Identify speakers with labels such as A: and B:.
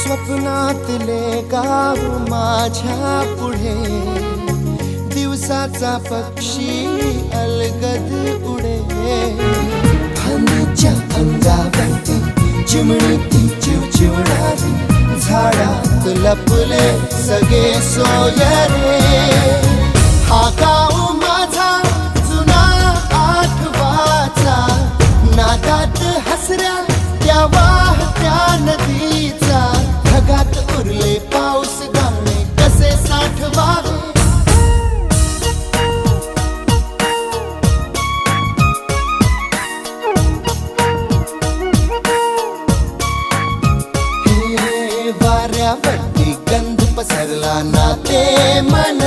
A: स्वप्नातले गाव माझ्या पुढे दिवसाचा पक्षी अलगद उडे फांदीच्या अंगावरती चिमणी ती चिवचिवणारी झाडात लपले सगळे सोयरे हा गाव माझा जुना आठवाचा नादात हसऱ्या त्या वाहत्या नदीचा ढगात उरले पाऊस गाणे कसे साठवावे वाऱ्यावरती गंध पसरला ना ते मन